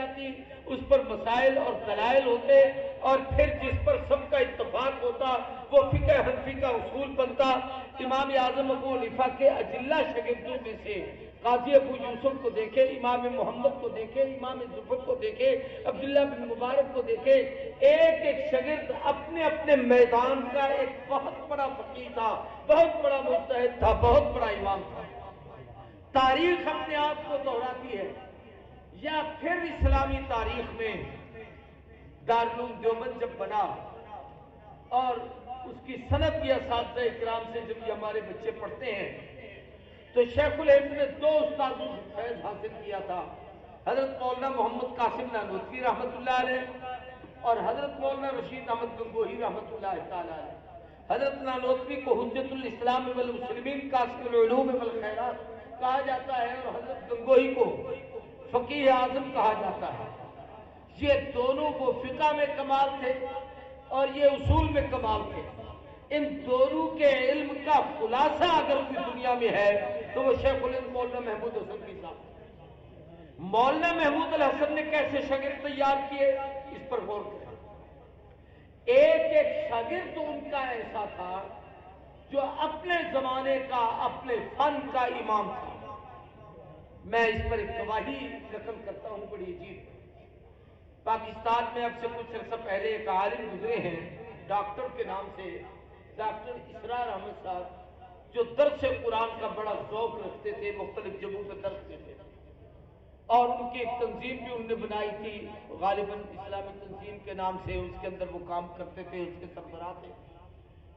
جاتی، اس پر مسائل اور دلائل ہوتے، اور پھر جس پر سب کا اتفاق ہوتا وہ فقہ حنفی کا اصول بنتا۔ امام اعظم ابو حنیفہ کے اجلہ شاگردوں میں سے قاضی ابو یوسف کو دیکھے، امام محمد کو دیکھے، امام زفر کو دیکھے، عبداللہ بن مبارک کو دیکھے، ایک ایک شاگرد اپنے اپنے میدان کا ایک بہت بڑا فقیہ تھا، بہت بڑا مجتہد تھا، بہت بڑا امام تھا۔ تاریخ اپنے آپ کو دہراتی ہے، یا پھر اسلامی تاریخ میں دارالعلوم دیوبند جب بنا اور اس کی صنعت یا اساتذہ اکرام سے جب یہ ہمارے بچے پڑھتے ہیں تو شیخ الہند نے دو استادوں سے فیض حاصل کیا تھا، حضرت مولانا محمد قاسم نانوتوی رحمۃ اللہ علیہ اور حضرت مولانا رشید احمد گنگوہی رحمۃ اللہ تعالی علیہ۔ حضرت نانوتوی کو حجت الاسلام والمسلمین قاسم العلوم والخیرات کہا جاتا ہے، اور حضرت گنگوہی کو فقیہ اعظم کہا جاتا ہے۔ یہ دونوں کو فقہ میں کمال تھے اور یہ اصول میں کمال تھے۔ ان دونوں کے علم کا خلاصہ اگر کوئی دنیا میں ہے تو وہ شیخ الہند مولانا محمود حسن صاحب۔ مولانا محمود الحسن نے کیسے شاگرد تیار کیے اس پر غور کریں۔ ایک ایک شاگرد ان کا ایسا تھا جو اپنے زمانے کا، اپنے فن کا امام تھا۔ میں اس پر ایک گواہی نقل کرتا ہوں بڑی عجیب۔ پاکستان میں اب سے کچھ عرصہ پہلے ایک عالم گزرے ہیں ڈاکٹر کے نام سے، ڈاکٹر اسرار احمد صاحب، جو درس قرآن کا بڑا ذوق رکھتے تھے، مختلف جگہوں پہ درس دیتے تھے، اور ان کی ایک تنظیم بھی انہوں نے بنائی تھی، غالباً اسلامی تنظیم کے نام سے، اس کے اندر وہ کام کرتے تھے، اس کے سربراہ تھے۔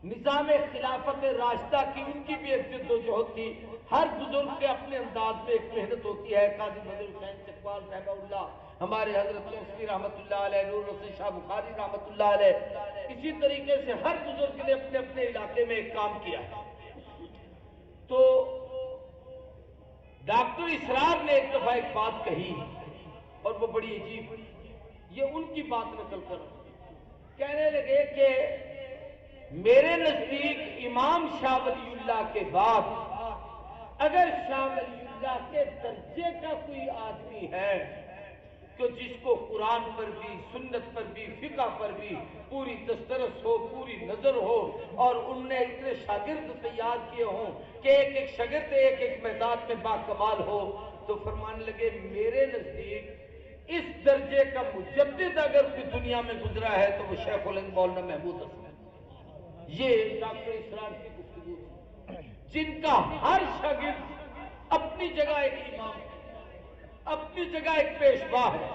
نظام خلافت راشدہ کی ان کی بھی ایک جد و جہد تھی۔ ہر بزرگ کے اپنے انداز میں ایک محنت ہوتی ہے۔ قاضی بدر حسین چکوال رحمہ اللہ، ہمارے حضرت توسیع رحمۃ اللہ علیہ، نور حسین شاہ بخاری رحمۃ اللہ علیہ، اسی طریقے سے ہر بزرگ نے اپنے اپنے علاقے میں ایک کام کیا ہے۔ تو ڈاکٹر اسرار نے ایک دفعہ ایک بات کہی اور وہ بڑی عجیب، یہ ان کی بات نقل کر کہنے لگے کہ میرے نزدیک امام شاہ ولی اللہ کے بعد اگر شاہ ولی اللہ کے درجے کا کوئی آدمی ہے تو جس کو قرآن پر بھی، سنت پر بھی، فقہ پر بھی پوری دسترس ہو، پوری نظر ہو، اور ان نے اتنے شاگرد تیار کیے ہوں کہ ایک ایک شاگرد ایک ایک میدان میں باکمال ہو، تو فرمانے لگے میرے نزدیک اس درجے کا مجدد اگر کوئی دنیا میں گزرا ہے تو وہ شیخ الہند مولانا محمود حسن۔ یہ ڈاکٹر اسرار کی گفتگو تھی، جن کا ہر شاگرد اپنی جگہ ایک امام ہے، اپنی جگہ ایک پیشوا ہے،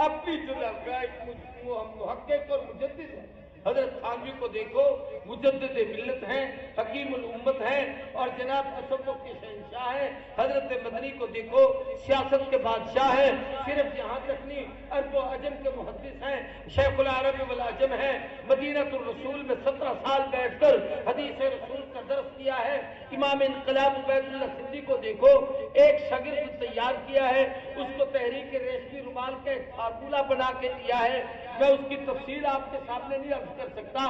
اپنی جگہ ایک محقق اور مجدد ہے۔ حضرت تھانوی کو دیکھو، مجدد ملت ہیں، حکیم الامت ہیں، اور جناب تصوف کے شہنشاہ ہیں۔ حضرت مدنی کو دیکھو، سیاست کے بادشاہ ہیں، صرف یہاں تک نہیں، عرب و عجم کے محدث ہیں، شیخ العرب والعجم ہیں، مدینہ الرسول میں 17 سال بیٹھ کر حدیث رسول کا درس کیا ہے۔ امام انقلاب عبید اللہ سندھی کو دیکھو، ایک شاگرد تیار کیا ہے، اس کو تحریک ریشمی رومال کا ایک فارمولہ بنا کے دیا ہے۔ میں اس کی تفصیل آپ کے سامنے نہیں عرض کر سکتا۔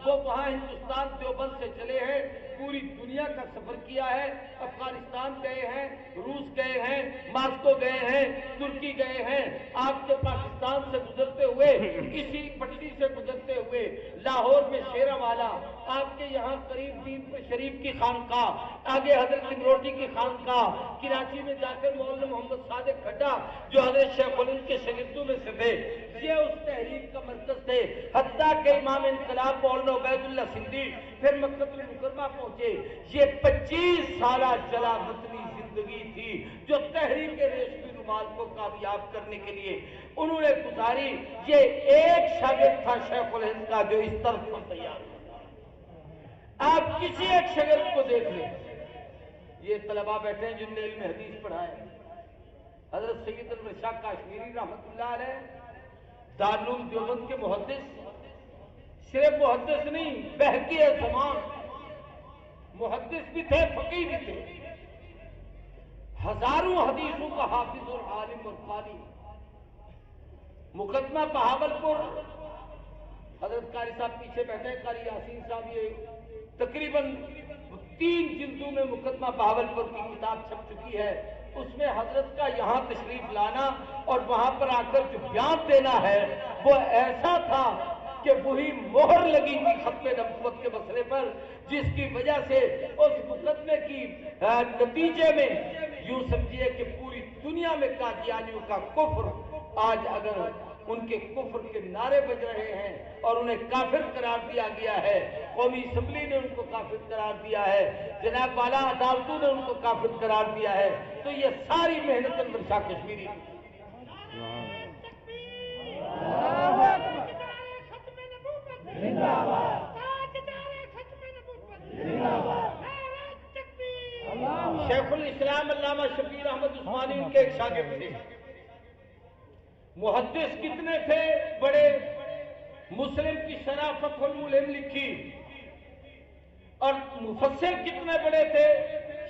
وہ وہاں ہندوستان دیوبند سے چلے ہیں، پوری دنیا کا سفر کیا ہے، افغانستان گئے ہیں، روس گئے ہیں، ماسکو گئے ہیں، ترکی گئے ہیں، آپ کے پاکستان سے گزرتے ہوئے، اسی پٹی سے گزرتے ہوئے لاہور میں شیرا والا، آپ کے یہاں قریب دین شریف کی خانقاہ، آگے حضرت امروٹی کی خانقاہ، کراچی میں جا کر مولانا محمد صادق کھڈا جو حضرت شیخ الہند کے شاگردوں میں سے تھے، یہ اس تحریک کا مرکز تھے۔ حتیٰ کہ امام انقلاب مولانا عبید اللہ سندھی پھر مکہ المکرمہ پہنچے۔ یہ 25 سالہ جلا وطنی زندگی تھی جو تحریک ریشمی رومال کو کامیاب کرنے کے لیے انہوں نے گزاری۔ یہ ایک شاگرد تھا شیخ الہند کا جو اس طرف پر تیار تھا۔ آپ کسی ایک شاگرد کو دیکھ لیں، یہ طلباء بیٹھے ہیں جن نے علم حدیث پڑھا ہے، حضرت سید انور شاہ کاشمیری رحمۃ اللہ علیہ دارالعلوم دیوبند کے محدث، صرف محدث نہیں، بہکی زمان، محدث بھی تھے، فقیہ بھی تھے، ہزاروں حدیثوں کا حافظ اور عالم اور قاری۔ مقدمہ بہاولپور، حضرت قاری صاحب پیچھے بیٹھے، قاری یاسین صاحب، یہ تقریباً 3 جلدوں میں مقدمہ بہاولپور کی کتاب چھپ چکی ہے، اس میں حضرت کا یہاں تشریف لانا اور وہاں پر آ کر جو بیان دینا ہے وہ ایسا تھا کہ وہی مہر لگی تھی ختم نبوت کے مسئلے پر، جس کی وجہ سے اس مقدمے کی نتیجے میں یوں سمجھیے کہ پوری دنیا میں قادیانیوں کا کفر، آج اگر ان کے کفر کے نعرے بج رہے ہیں اور انہیں کافر قرار دیا گیا ہے، قومی اسمبلی نے ان کو کافر قرار دیا ہے، جناب والا عدالتوں نے ان کو کافر قرار دیا ہے، تو یہ ساری محنت انور شاہ کشمیری شیخ الاسلام علامہ شبیر احمد عثمانی ان کے ایک شاگرد تھے، محدث کتنے تھے بڑے، مسلم کی شرح فتح الملہم لکھی، اور مفسر کتنے بڑے تھے،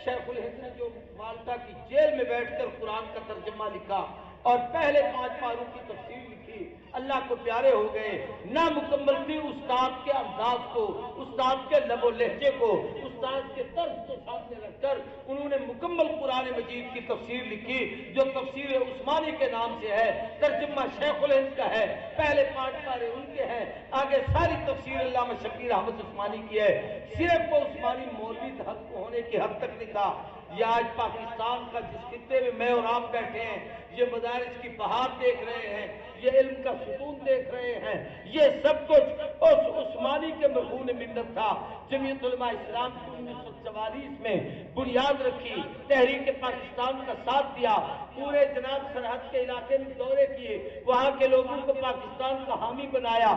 شیخ الہند نے جو مالٹا کی جیل میں بیٹھ کر قرآن کا ترجمہ لکھا اور پہلے 5 پاروں کی تفسیر لکھی، اللہ کو پیارے ہو گئے، نامکمل تھی استاد کے انداز کو، استاد کے لب و لہجے کو، استاد کے طرز کو سامنے رکھ کر انہوں نے مکمل قرآن مجید کی تفسیر لکھی، جو تفسیر عثمانی کے نام سے ہے، ترجمہ شیخ الہند کا ہے، پہلے 5 پارے ان کے ہیں، آگے ساری تفسیر علامہ شبیر احمد عثمانی کی ہے، صرف وہ عثمانی مولوی ہونے کی حد تک نہیں تھا، یہ آج پاکستان کا جس خطے میں میں اور آپ بیٹھے ہیں، یہ مدارس کی بہار دیکھ رہے ہیں، یہ علم کا ستون دیکھ رہے ہیں، یہ سب کچھ اس عثمانی کے مرہون منت تھا۔ جمعیت علماء اسلام کی 1944 میں بنیاد رکھی، تحریک پاکستان کا ساتھ دیا، پورے جناب سرحد کے علاقے میں دورے کیے، وہاں کے لوگوں کو پاکستان کا حامی بنایا،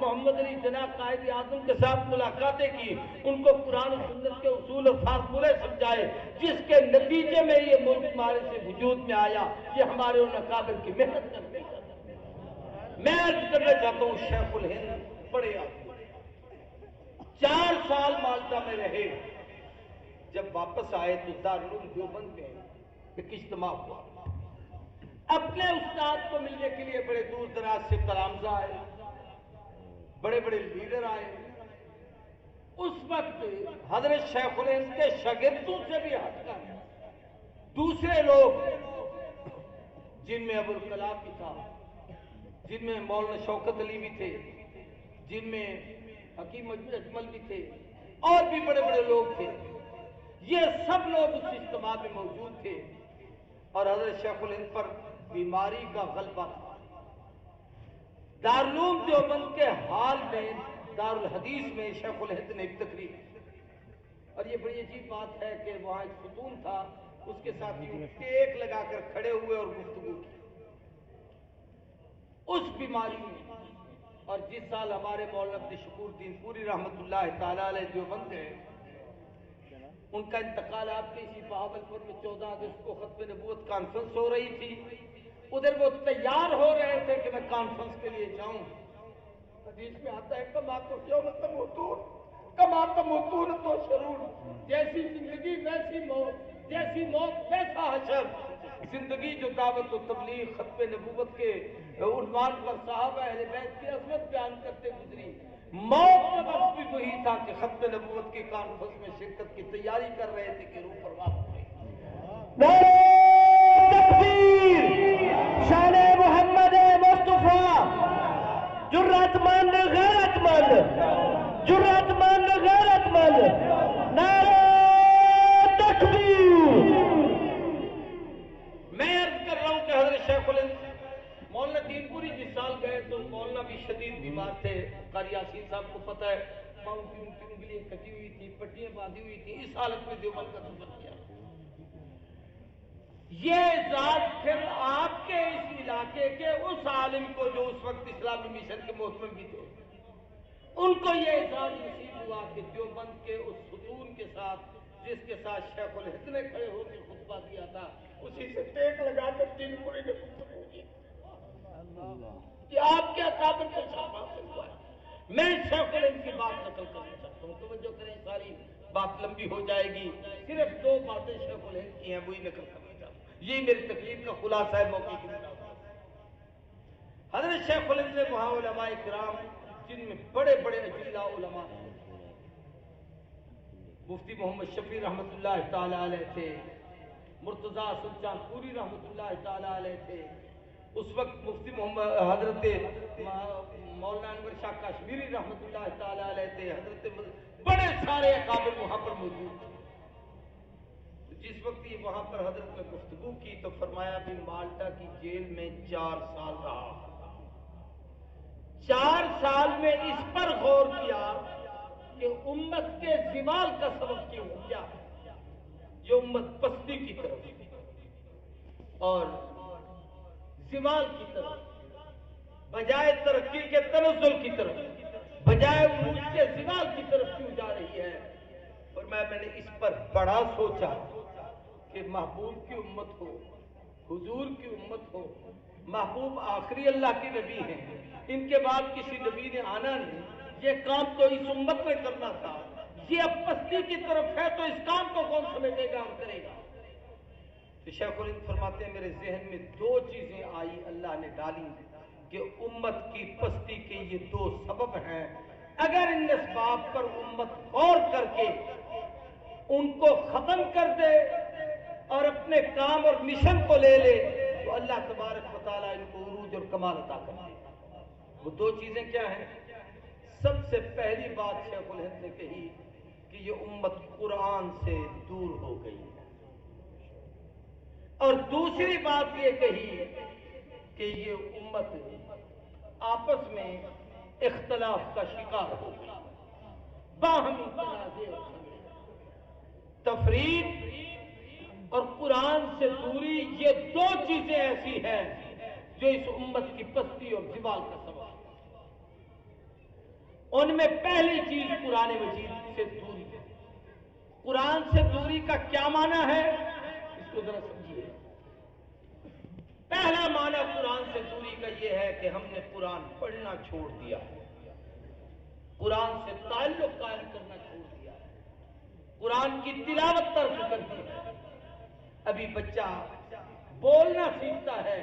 محمد علی جناح قائد اعظم کے ساتھ ملاقاتیں کی، ان کو قرآن و سنت کے اصول اور فارمولے سمجھائے، جس کے نتیجے میں یہ ملک ہمارے سے وجود میں آیا، یہ ہمارے ان اکابر کی محنت کرتے ہیں۔ میں عرض کرنا چاہتا ہوں شیخ الہند بڑے آدمی، 4 سال مالٹا میں رہے، جب واپس آئے تو دارالعلوم دیوبند میں ایک اجتماع ہوا، اپنے استاد کو ملنے کے لیے بڑے دور دراز سے تلامذہ آئے، بڑے بڑے لیڈر آئے، اس وقت حضرت شیخ الہند کے شاگردوں سے بھی ہٹ کر دوسرے لوگ، جن میں ابوالکلام بھی تھا، جن میں مولانا شوکت علی بھی تھے، جن میں حکیم اجمل بھی تھے، اور بھی بڑے بڑے لوگ تھے، یہ سب لوگ اس اجتماع میں موجود تھے، اور حضرت شیخ الہند پر بیماری کا غلبہ تھا۔ دارالعلوم دیوبند کے حال میں دارالحدیث میں شیخ الہند نے ایک تقریر کی، اور یہ بڑی عجیب بات ہے کہ وہاں ایک ستون تھا، اس کے ساتھی ٹیک لگا کر کھڑے ہوئے اور گفتگو کی، اس بیماری میں، اور جس سال ہمارے مولانا عبد الشکور دین پوری رحمت اللہ تعالیٰ علیہ دیوبند گئے، ان کا انتقال آپ کے اسی بہاولپور میں 14 اگست کو ختم نبوت کانفرنس ہو رہی تھی، ادھر وہ تیار ہو رہے تھے کہ میں کانفرنس کے لیے جاؤں، حدیث میں آتا ہے کما یوم تموتون کما تموتون تو شرور، جیسی زندگی ویسی موت، جیسی موت ویسا حشر، زندگی جو دعوت و تبلیغ ختم نبوت کے عنوان پر صحابہ اہل بیت کی عظمت بیان کرتے گزری، موت کا وقت بھی وہی تھا کہ ختم نبوت کی کانفرنس میں شرکت کی تیاری کر رہے تھے کہ روح پرواز ہوئی۔ شان محمد مصطفیٰ، جرأت مند غیرت مند، جرأت مند غیرت مند، نعرہ تکبیر۔ میں عرض کر رہا ہوں کہ حضرت شیخ الہند مولانا دین پوری جس سال گئے تو مولانا بھی شدید بیمار تھے، قاری یاسین صاحب کو پتہ ہے، پاؤں کی ان کی انگلیاں کٹی ہوئی تھی، پٹیاں باندھی ہوئی تھی، اس حالت میں دیوبند کا سفر کیا۔ یہ اعزاز پھر آپ کے اس علاقے کے اس عالم کو جو اس وقت اسلامی مشن کے محتمم بھی تھے، ان کو یہ اعزاز نصیب ہوا کہ دیوبند کے اس ستون کے ساتھ جس کے ساتھ شیخ الہند نے کھڑے ہو کے خطبہ دیا تھا، اسی سے ٹیک لگا کر دین پوری نے گفتگو کی۔ یہ آپ کے اکابر کو شرف حاصل ہوا ہے۔ میں شیخ الہند کی بات نقل کرنا چاہتا ہوں، توجہ کریں، ساری بات لمبی ہو جائے گی، صرف 2 باتیں شیخ الہند کی ہیں، وہی نقل کرنا چاہتا ہوں، یہ میری تقریر کا خلاصہ ہے موقع کی بنا پر۔ حضرت شیخ الہند نے وہاں علماء کرام جن میں بڑے بڑے اجلاء علماء تھے، مفتی محمد شفیع رحمت اللہ تعالی علیہ تھے، مرتضیٰ سلطان پوری رحمۃ اللہ تعالی علیہ تھے، اس وقت مفتی محمد حضرت مولانا انور شاہ کشمیری رحمۃ اللہ تعالی علیہ تھے، حضرت بڑے سارے اکابر وہاں پر موجود تھے۔ جس وقت یہ وہاں پر حضرت نے گفتگو کی تو فرمایا بھی مالٹا کی جیل میں 4 سال رہا، 4 سال میں اس پر غور کیا کہ امت کے زوال کا سبب کیوں ہو گیا، یہ امت پستی کی طرف اور زوال کی طرف، بجائے ترقی کے تنزل کی طرف، بجائے عروج کے زوال کی طرف کیوں جا رہی ہے۔ اور میں نے اس پر بڑا سوچا کہ محبوب کی امت ہو، حضور کی امت ہو، محبوب آخری اللہ کی نبی ہیں، ان کے بعد کسی نبی نے آنا نہیں، یہ کام تو اس امت میں کرنا تھا، یہ اب پستی کی طرف ہے تو اس کام کو کون سمیٹے گا اور کرے گا۔ تو شیخ الہند فرماتے ہیں میرے ذہن میں 2 چیزیں آئی، اللہ نے ڈالی کہ امت کی پستی کے یہ 2 سبب ہیں، اگر ان اسباب پر امت غور کر کے ان کو ختم کر دے اور اپنے کام اور مشن کو لے لے تو اللہ تبارک و تعالیٰ ان کو عروج اور کمال عطا کر دے۔ وہ 2 چیزیں کیا ہیں؟ سب سے پہلی بات شیخ الہند نے کہی کہ یہ امت قرآن سے دور ہو گئی ہے، اور دوسری بات یہ کہی کہ یہ امت آپس میں اختلاف کا شکار ہو گئی، باہمی تنازع، تفریق اور قرآن سے دوری، یہ 2 چیزیں ایسی ہیں جو اس امت کی پستی اور زوال کا سبب ہے۔ ان میں پہلی چیز قرآن مجید سے دوری ہے۔ قرآن سے دوری کا کیا معنی ہے اس کو ذرا سمجھیے۔ پہلا معنی قرآن سے دوری کا یہ ہے کہ ہم نے قرآن پڑھنا چھوڑ دیا ہے، قرآن سے تعلق قائم کرنا چھوڑ دیا ہے، قرآن کی تلاوت ترک کر دی ہے۔ ابھی بچہ بولنا سیکھتا ہے،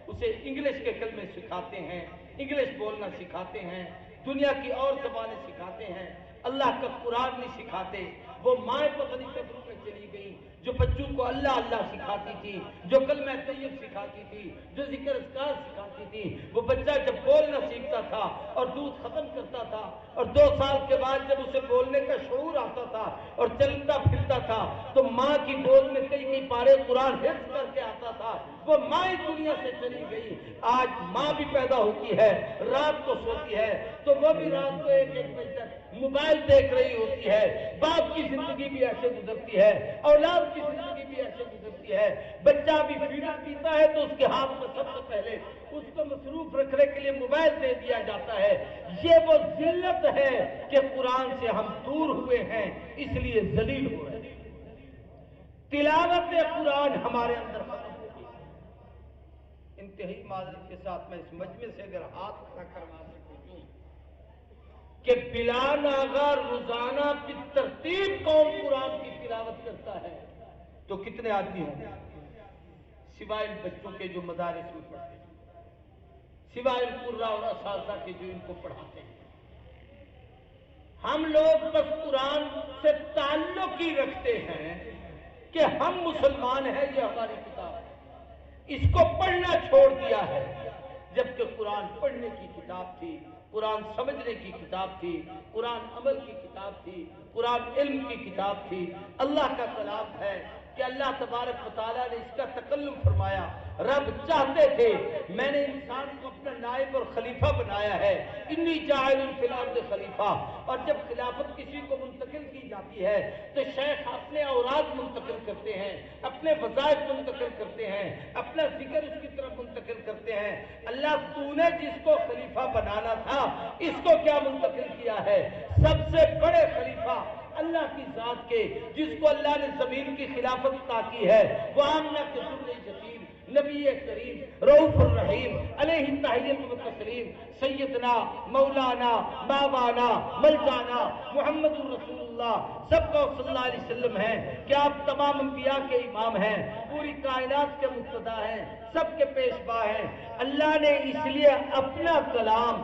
اسے انگلش کے کلمے سکھاتے ہیں، انگلش بولنا سکھاتے ہیں، دنیا کی اور زبانیں سکھاتے ہیں، اللہ کا قرآن نہیں سکھاتے۔ وہ مائیں پتہ نہیں کب میں چلی گئی جو بچوں کو اللہ اللہ سکھاتی تھی، جو کلمہ طیب سکھاتی تھی، جو ذکر اذکار سکھاتی تھی۔ وہ بچہ جب بولنا سیکھتا تھا اور دودھ ختم کرتا تھا اور 2 سال کے بعد جب اسے بولنے کا شعور آتا تھا اور چلتا پھرتا تھا تو ماں کی گود میں کئی پارے قرآن حفظ کر کے آتا تھا۔ وہ ماں اس دنیا سے چلی گئی۔ آج ماں بھی پیدا ہوتی ہے، رات کو سوتی ہے تو وہ بھی رات کو 1 بجے تک موبائل دیکھ رہی ہوتی ہے۔ باپ کی زندگی بھی ایسے گزرتی ہے، اولاد کی زندگی بھی ایسے گزرتی ہے۔ بچہ بھی فیڈر پیتا ہے تو اس کے ہاتھ میں سب سے پہلے اس کو مصروف رکھنے کے لیے موبائل دے دیا جاتا ہے۔ یہ وہ ذلت ہے کہ قرآن سے ہم دور ہوئے ہیں، اس لیے ذلیل ہو رہے ہیں۔ تلاوت قرآن ہمارے اندر ختم ہو گئی۔ انتہائی معذرت کے ساتھ میں اس مجمع سے اگر ہاتھ کھڑا کروا سکوں کہ بلال آغا روزانہ کی ترتیب کون قرآن کی تلاوت کرتا ہے تو کتنے آدمی ہوں گے؟ سوائے بچوں کے جو مدارس میں پڑھتے ہیں، سوائے قرہ اور اساتذہ کے جو ان کو پڑھاتے ہیں۔ ہم لوگ بس قرآن سے تعلق ہی رکھتے ہیں کہ ہم مسلمان ہیں، یہ ہماری کتاب ہے، اس کو پڑھنا چھوڑ دیا ہے، جبکہ قرآن پڑھنے کی کتاب تھی، قرآن سمجھنے کی کتاب تھی، قرآن عمل کی کتاب تھی، قرآن علم کی کتاب تھی، اللہ کا کلام ہے کہ اللہ تبارک و تعالیٰ نے اس کا تکلم فرمایا۔ رب چاہتے تھے میں نے انسان کو اپنا نائب اور خلیفہ بنایا ہے، انی جاعل فی الارض خلیفہ۔ اور جب خلافت کسی کو منتقل کی جاتی ہے تو شیخ اپنے اوراد منتقل کرتے ہیں، اپنے وظائف منتقل کرتے ہیں، اپنا ذکر اس کی طرف منتقل کرتے ہیں۔ اللہ تو نے جس کو خلیفہ بنانا تھا اس کو کیا منتقل کیا ہے؟ سب سے بڑے خلیفہ اللہ کی ذات کے، جس کو اللہ نے زمین کی خلافت عطا کی ہے، وہ آمنہ کے ذر یتیم نبی کریم رؤوف الرحیم علیہ التحیۃ و التسلیم سیدنا مولانا ماوانا ملجانا محمد الرسول اللہ سب کو صلی اللہ علیہ وسلم ہیں کہ آپ تمام انبیاء کے امام ہیں، پوری کائنات کے مقتدا ہیں، سب کے پیشوا ہیں۔ اللہ نے اس لیے اپنا کلام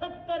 70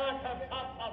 8-8, 7-7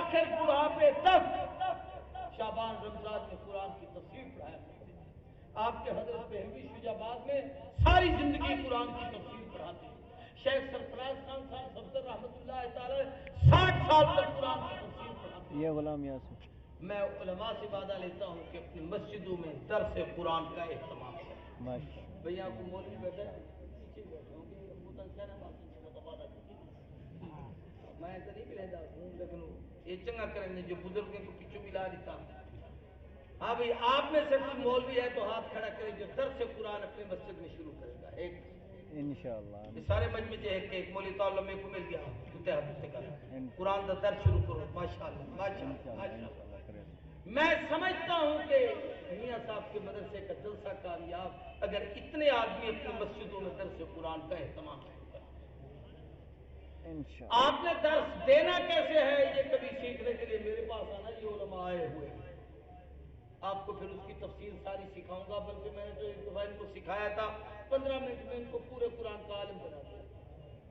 آخر بڑھاپے تک شعبان رمضان میں قرآن کی تفسیر پڑھایا کرتے ہیں. آپ کے حضرت بہلوی شجاباد میں ساری زندگی قرآن کی تفسیر پڑھاتے ہیں. شیخ سرفراز خان صاحب صفدر رحمۃ اللہ تعالی 60 سال تک قرآن کی تفسیر پڑھاتے ہیں. یہ غلام یاسر. میں علماء سے وعدہ لیتا ہوں کہ اپنی مسجدوں میں درس قرآن کا اہتمام کریں. بھیا کو مولوی بیٹھا ہے پیچھے بیٹھے ہوں گے میں تو نہیں ملے ہوں لیکن یہ چنگا کریں گے جو بزرگوں کو پیچھے ملا دیتا. ہاں بھائی آپ میں سے کوئی مولوی ہے تو ہاتھ کھڑا کرے جو درس قرآن اپنی مسجد میں شروع کرے گا. ایک انشاءاللہ سارے مجمع جو ہے کہ ایک مولوی تعالی میں کو مل گیا کتے ہفتے کا قرآن کا درس شروع کرو. ماشاءاللہ ماشاءاللہ. میں سمجھتا ہوں کہ میاں صاحب کے مدرسے کا جلسہ کامیاب اگر اتنے آدمی اپنی مسجدوں میں درس قرآن کا اہتمام کریں. آپ نے درس دینا کیسے ہے یہ کبھی سیکھنے کے لیے میرے پاس آنا. یہ علماء آئے ہوئے آپ کو پھر اس کی تفصیل ساری سکھاؤں گا. بلکہ میں نے جو ایک دفعہ ان کو سکھایا تھا 15 منٹ میں ان کو پورے قرآن کا عالم بنا دیا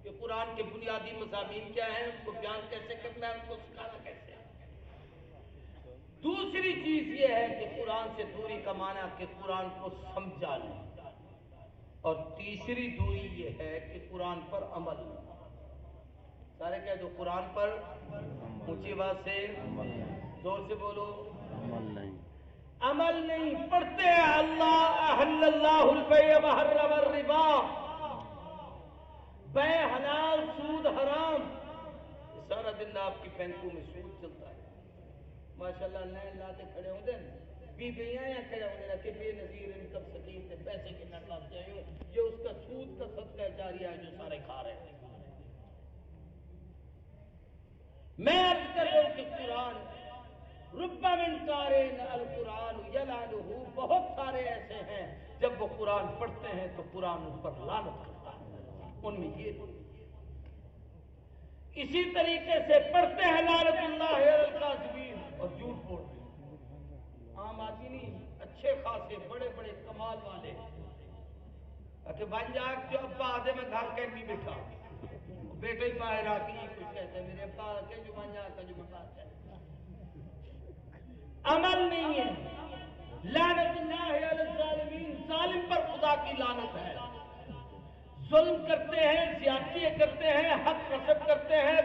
کہ قرآن کے بنیادی مضامین کیا ہیں, ان کو بیان کیسے کرنا ہے, ان کو سکھانا کیسے ہے. دوسری چیز یہ ہے کہ قرآن سے دوری کا معنی کہ قرآن کو سمجھا لیں, اور تیسری دوری یہ ہے کہ قرآن پر عمل نہیں. سارے کہہ دو قرآن پر اونچی بات سے زور سے بولو عمل نہیں. پڑھتے ہیں اللہ احل اللہ البیع وحرم الربا, بے حلال سود حرام. سارا دن آپ کی بینکوں میں سود چلتا ہے. ماشاءاللہ لائن لاتے کھڑے ہوتے ہیں بی بیاں کھڑے ہوتے ہیں کہ بے نظیر انکم سکیم سے پیسے کے نقاط چاہیے. یہ اس کا سود کا صدقہ جاریہ ہے جو سارے کھا رہے ہیں. میں عرض کر رہا ہوں کہ قرآن رب من قارئ القرآن یلعنہ, بہت سارے ایسے ہیں جب وہ قرآن پڑھتے ہیں تو قرآن ان پر لعنت کرتا ہے. ان میں یہ اسی طریقے سے پڑھتے ہیں لعنت اللہ علی الکاذبین, اور جھوٹ بولتے ہیں. عام آدمی نہیں, اچھے خاصے بڑے بڑے کمال والے کہ بن جا جو ابا آدھے میں گھر کے نہیں بیٹھا بیٹے ہی باہر آ کے کچھ کہتے ہیں میرے ابا کے جو بن جا کا جو مکات ہے. عمل نہیں ہے. لعنت اللہ علی الظالمین, ظالم پر خدا کی لعنت ہے. ظلم کرتے ہیں, زیادتی کرتے ہیں, حق غصب کرتے ہیں,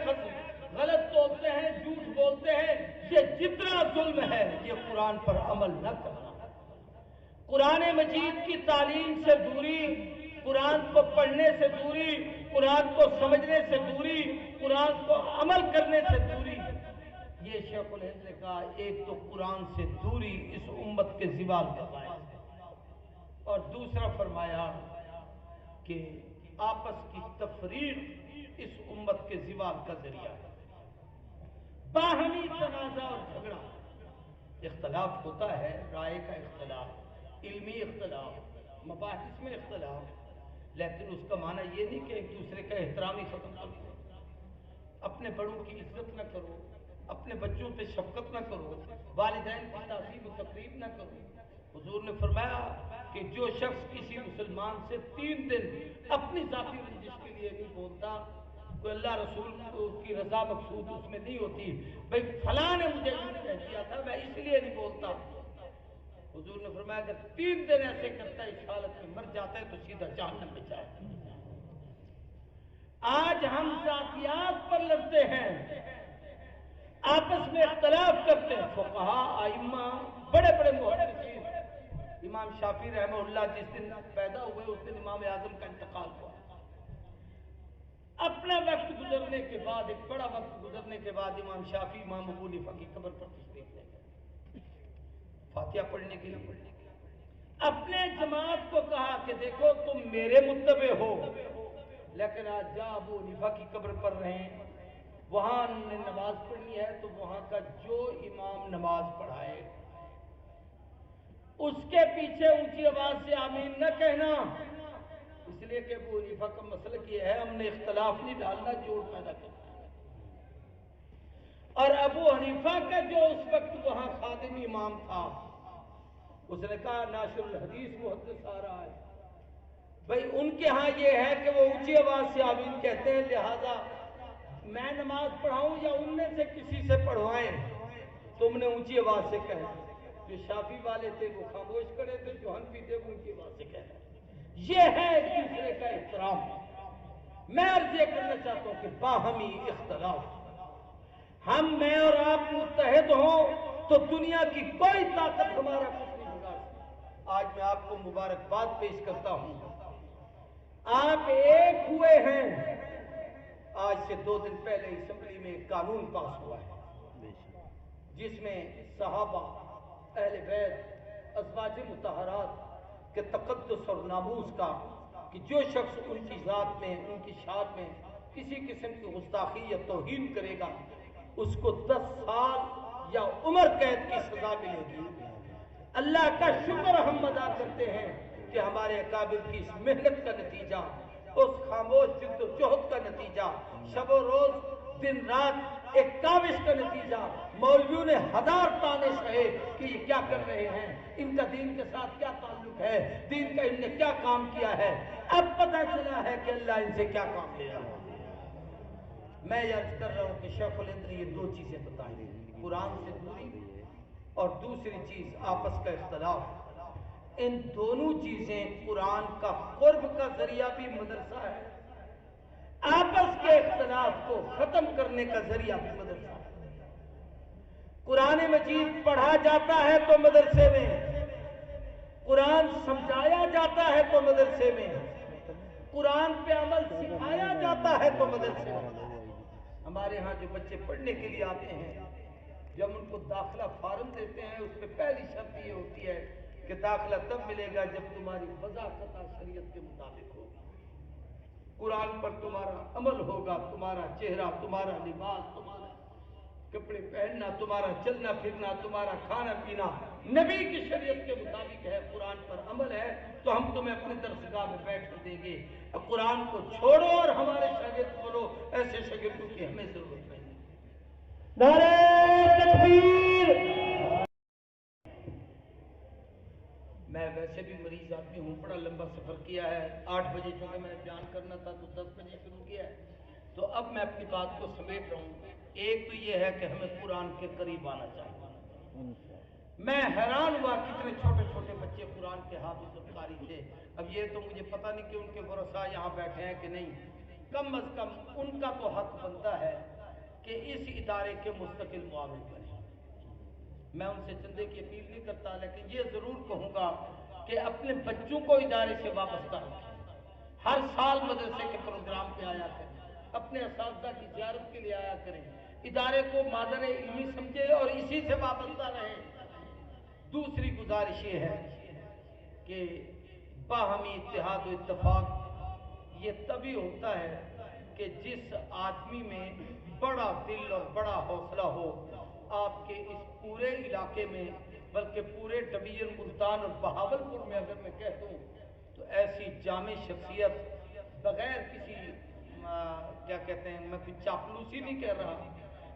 غلط بولتے ہیں, جھوٹ بولتے ہیں. یہ جتنا ظلم ہے یہ قرآن پر عمل نہ کرنا. قرآن مجید کی تعلیم سے دوری, قرآن کو پڑھنے سے دوری, قرآن کو سمجھنے سے دوری, قرآن کو عمل کرنے سے دوری. یہ شیخ الہند نے کہا ایک تو قرآن سے دوری اس امت کے زوال کا باعث ہے, اور دوسرا فرمایا کہ آپس کی تفریق اس امت کے زوال کا ذریعہ ہے. باہمی تنازع اور جھگڑا, اختلاف ہوتا ہے, رائے کا اختلاف, علمی اختلاف, مباحث میں اختلاف, لیکن اس کا معنی یہ نہیں کہ ایک دوسرے کا احترام ہی ختم کر دو. اپنے بڑوں کی عزت نہ کرو, اپنے بچوں پہ شفقت نہ کرو, والدین کی تعظیم و تقریب نہ کرو. حضور نے فرمایا کہ جو شخص کسی مسلمان سے 3 دن اپنی ذاتی رنجش کے لیے نہیں بولتا, کوئی اللہ رسول کی رضا مقصود اس میں نہیں ہوتی, بھئی فلاں نے مجھے یوں کہہ دیا تھا میں اس لیے نہیں بولتا. حضور نے فرمایا اگر 3 دن ایسے کرتا ہے اس حالت میں مر جاتا ہے تو سیدھا جہنم میں جائے. آج ہم ذاتیات پر لڑتے ہیں, آپس میں اختلاف کرتے ہیں. فقہا, ائمہ, بڑے بڑے محدثین, امام شافعی رحمہ اللہ جس دن پیدا ہوئے اس دن امام اعظم کا انتقال ہوا. اپنا وقت گزرنے کے بعد, ایک بڑا وقت گزرنے کے بعد امام شافعی امام ابو حنیفہ کی قبر پر تشریف لے گئے فاتحہ پڑھنے کے لیے. اپنے جماعت کو کہا کہ دیکھو تم میرے متبع ہو, لیکن آج جا ابو حنیفہ کی قبر پر رہیں, وہاں نے نماز پڑھنی ہے تو وہاں کا جو امام نماز پڑھائے اس کے پیچھے اونچی آواز سے آمین نہ کہنا, اس لیے کہ ابو حنیفہ کا مسلک یہ ہے ہم نے اختلاف نہیں ڈالنا, جوڑ پیدا کرنا. اور ابو حنیفہ کا جو اس وقت وہاں خادم امام تھا اس نے کہا ناشر الحدیث محدث آ رہا ہے, بھئی ان کے ہاں یہ ہے کہ وہ اونچی آواز سے آمین کہتے ہیں, لہذا میں نماز پڑھاؤں یا ان میں سے کسی سے پڑھوائیں، تم نے اونچی آواز سے کہا۔ جو شافی والے تھے وہ خاموش کرے تھے، جو حنفی تھے وہ اونچی آواز سے کہا۔ یہ ہے ایک دوسرے کا احترام۔ میں عرض یہ کرنا چاہتا ہوں کہ باہمی اختلاف، میں اور آپ متحد ہوں تو دنیا کی کوئی طاقت ہمارا کچھ نہیں بگاڑ سکتی۔ آج میں آپ کو مبارکباد پیش کرتا ہوں، آپ ایک ہوئے ہیں۔ آج سے 2 دن پہلے اسمبلی میں ایک قانون پاس ہوا ہے جس میں صحابہ، اہل بیت، ازواج مطہرات کے تقدس اور ناموس کا، کہ جو شخص ان کی ذات میں، ان کی شان میں کسی قسم کی گستاخی یا توہین کرے گا اس کو 10 سال یا عمر قید کی سزا ملے گی۔ اللہ کا شکر ہم ادا کرتے ہیں کہ ہمارے اکابر کی اس محنت کا نتیجہ، اس خاموش جد و جہد کا نتیجہ، شب و روز دن رات ایک کاوش کا نتیجہ، مولویوں نے 1000 تانے سہے کہ یہ کیا کر رہے ہیں، ان کا دین کے ساتھ کیا تعلق ہے، دین کا ان نے کیا کام کیا ہے، اب پتہ چلا ہے کہ اللہ ان سے کیا کام لے رہا ہے۔ میں یہ عرض کر رہا ہوں کہ شیخ الہند نے یہ 2 چیزیں بتائیں، قرآن سے دوری اور دوسری چیز آپس کا اختلاف۔ ان دونوں چیزیں قرآن کا قرب کا ذریعہ بھی مدرسہ ہے، آپس کے اختلاف کو ختم کرنے کا ذریعہ بھی مدرسہ ہے۔ قرآن مجید پڑھا جاتا ہے تو مدرسے میں، قرآن سمجھایا جاتا ہے تو مدرسے میں، قرآن پہ عمل سکھایا جاتا ہے تو مدرسے میں۔ ہمارے ہاں جو بچے پڑھنے کے لیے آتے ہیں، جب ان کو داخلہ فارم دیتے ہیں اس پہ پہلی شرط یہ ہوتی ہے کہ داخلہ تب ملے گا جب تمہاری وضاحت شریعت کے مطابق ہوگی، قرآن پر تمہارا عمل ہوگا، تمہارا چہرہ، تمہارا لباس، تمہارا کپڑے پہننا، تمہارا چلنا پھرنا، تمہارا کھانا پینا نبی کی شریعت کے مطابق ہے، قرآن پر عمل ہے تو ہم تمہیں اپنی درسگاہ میں بیٹھ کر دیں گے۔ اب قرآن کو چھوڑو اور ہمارے شاگرد بنو، ایسے شاگردوں کی ہمیں ضرورت نہیں۔ نعرہ تکبیر! میں ویسے بھی مریض آدمی ہوں، بڑا لمبا سفر کیا ہے، 8 بجے چونکہ میں نے بیان کرنا تھا تو 10 بجے شروع کیا ہے، تو اب میں اپنی بات کو سمیٹ رہا ہوں۔ ایک تو یہ ہے کہ ہمیں قرآن کے قریب آنا چاہیے۔ میں حیران ہوا کتنے چھوٹے چھوٹے بچے قرآن کے حافظ اور قاری تھے۔ اب یہ تو مجھے پتہ نہیں کہ ان کے ورثاء یہاں بیٹھے ہیں کہ نہیں، کم از کم ان کا تو حق بنتا ہے کہ اس ادارے کے مستقل معاون بنے۔ میں ان سے چندے کی اپیل نہیں کرتا، لیکن یہ ضرور کہوں گا کہ اپنے بچوں کو ادارے سے وابستہ رکھیں، ہر سال مدرسے کے پروگرام پہ آیا کریں، اپنے اساتذہ کی زیارت کے لیے آیا کریں، ادارے کو مادر علمی سمجھے اور اسی سے وابستہ رہیں۔ دوسری گزارش یہ ہے کہ باہمی اتحاد و اتفاق یہ تبھی ہوتا ہے کہ جس آدمی میں بڑا دل اور بڑا حوصلہ ہو۔ آپ کے اس پورے علاقے میں، بلکہ پورے ڈویژن ملتان اور بہاولپور میں اگر میں کہہ دوں تو ایسی جامع شخصیت بغیر کسی کیا کہتے ہیں، میں کوئی چاپلوسی نہیں کہہ رہا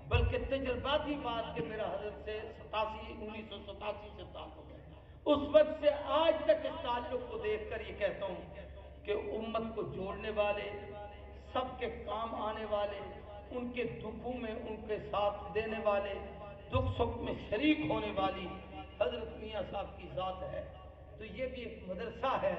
بلکہ تجرباتی بات کہ میرا حضرت سے 1987 سے تعلق ہے، اس وقت سے آج تک اس تعلق کو دیکھ کر یہ کہتا ہوں کہ امت کو جوڑنے والے، سب کے کام آنے والے، ان کے دکھوں میں ان کے ساتھ دینے والے، دکھ سکھ میں شریک ہونے والی حضرت میاں صاحب کی ذات ہے۔ تو یہ بھی ایک مدرسہ ہے۔